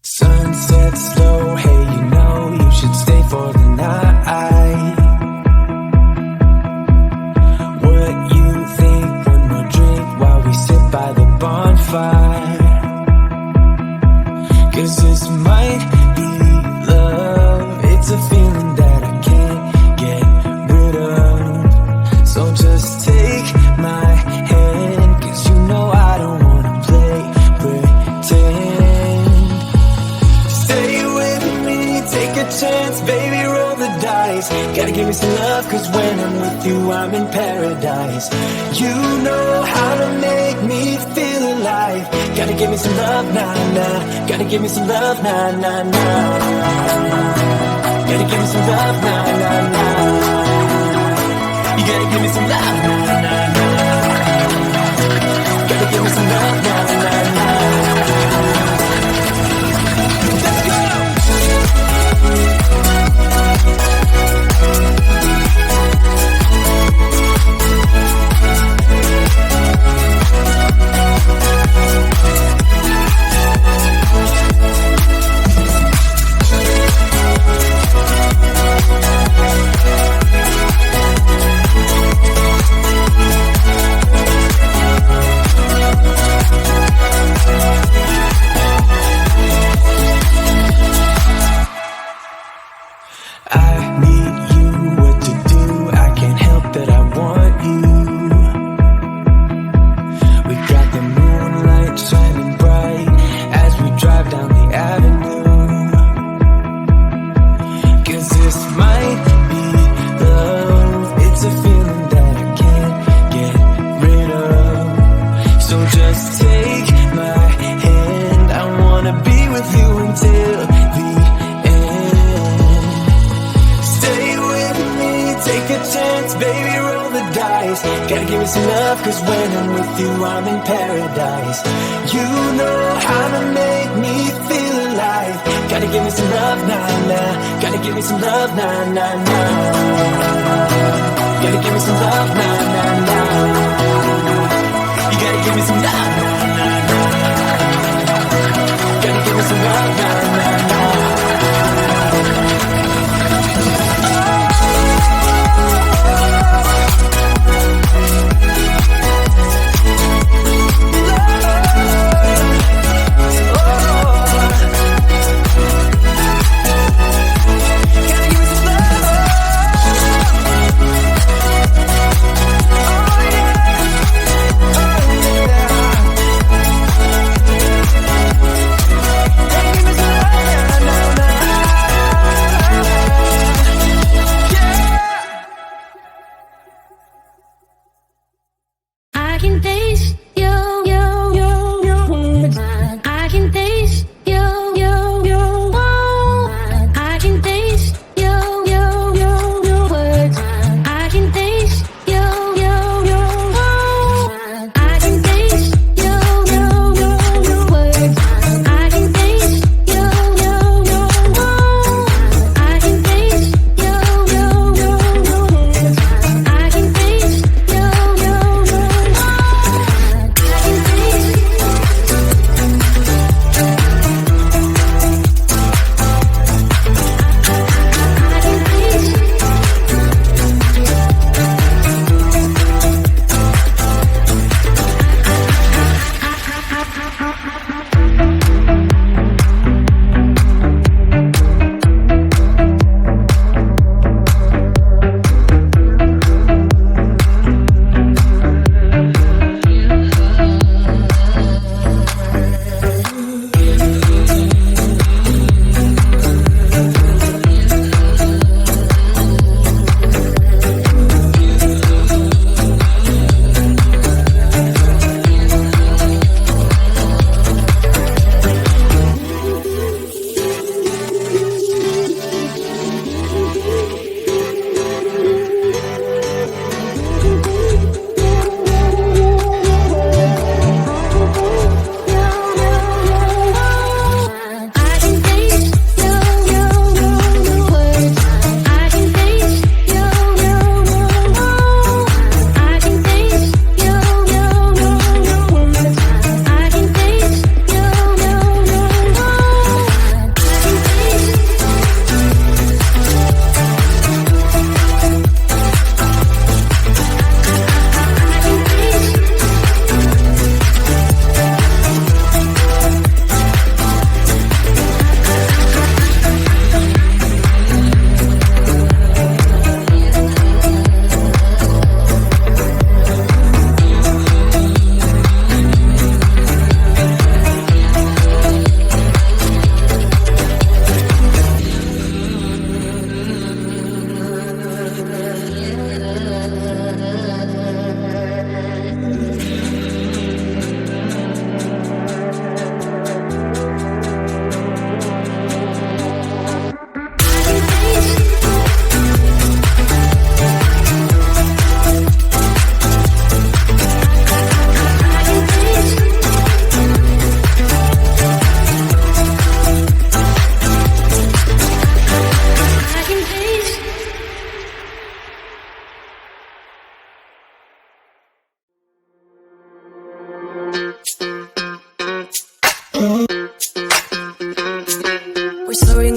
Sunset slow, hey, you know you should stay for the night. What you think? One more drink while we sit by the bonfire. 'Cause this might be love. It's a feeling that I can't get rid of. So just take my hand, 'cause you know I don't wanna play pretend. Stay with me, take a chance, baby, roll the dice. Gotta give me some love, 'cause when I'm with you, I'm in paradise. You know how to make me feel alive. Gotta give me some love, nah, nah. Gotta give me some love, nah, nah, nah. Gotta give me some love, nah, nah, nah. You gotta give me some love, nah, nah, nah. Gotta give me some love, nah, nah, nah. Let's go! Gotta give me some love, 'cause when I'm with you, I'm in paradise. You know how to make me feel alive. Gotta give me some love, nah, nah. Gotta give me some love, nah, nah, nah. Gotta give me some love, nah, nah, nah. You gotta give me some love, nah, nah, nah. Gotta give me some love, nah, nah, nah.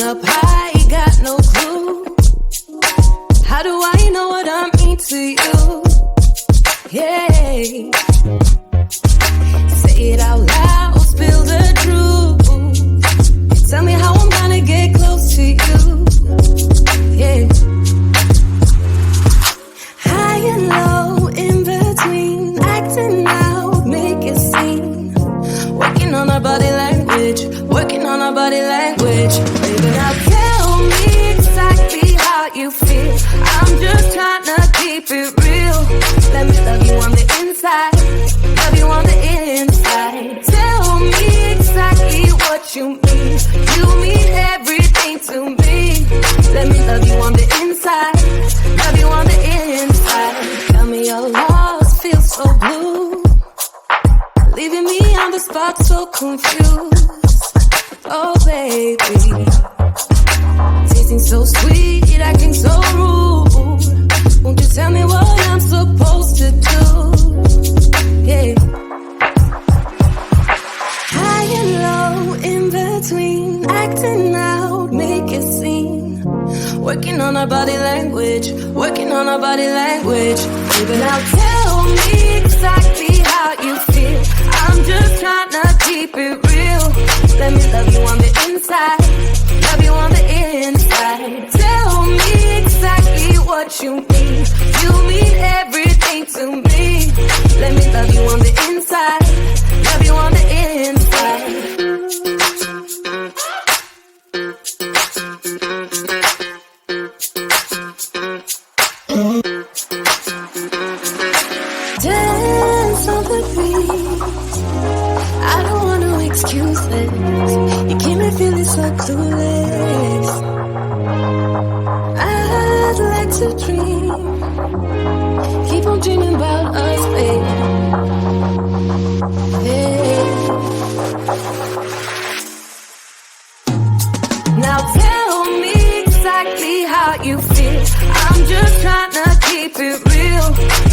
up high, got no clue. How do I know what I mean to you? Yeah. Say it out loud, spill the truth. Tell me how I'm gonna get close to you. Yeah. High and low, in between, acting out, make a scene. Working on our body language, working on our body language. Baby, now tell me exactly how you feel. I'm just trying to keep it real. Let me love you on the inside, love you on the inside. Tell me exactly what you mean. You mean everything to me. Let me love you on the inside, love you on the inside. Tell me you're lost, feel so blue, leaving me on the spot so confused. Oh baby, tasting so sweet, acting so rude. Won't you tell me what I'm supposed to do? Yeah. High and low, in between, acting out, make a scene. Working on our body language, working on our body language. Baby, now tell me exactly how you feel. I'm just trying to keep it real. Let me love you on the inside, love you on the inside. Tell me exactly what you mean. You mean everything to me. Let me love you on the inside, love you on the inside. Dance on the beat, I don't want no excuses. You keep me feeling so clueless. I'd like to dream, keep on dreaming about us, baby. Yeah. Now tell me exactly how you feel. I'm just trying to keep it real.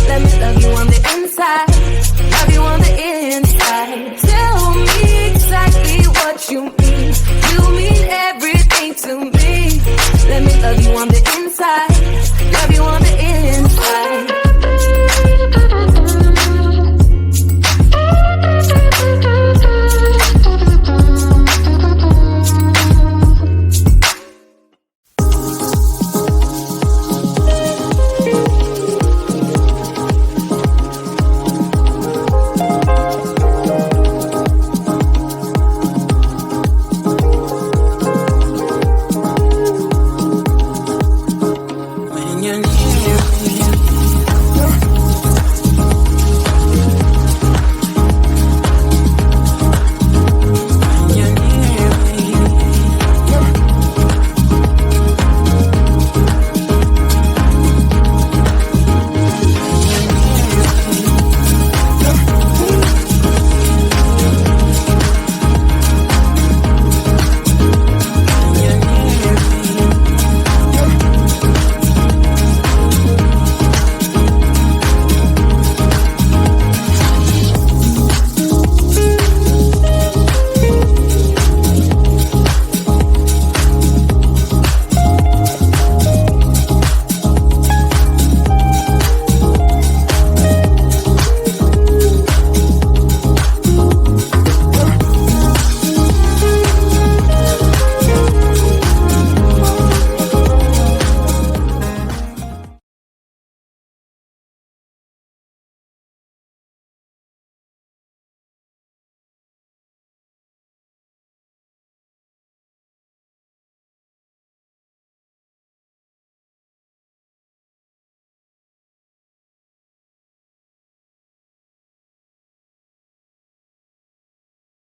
Let me love you on the inside, love you on the inside. Tell me exactly what you mean. You mean everything to me. Let me love you on the inside, love you on the inside.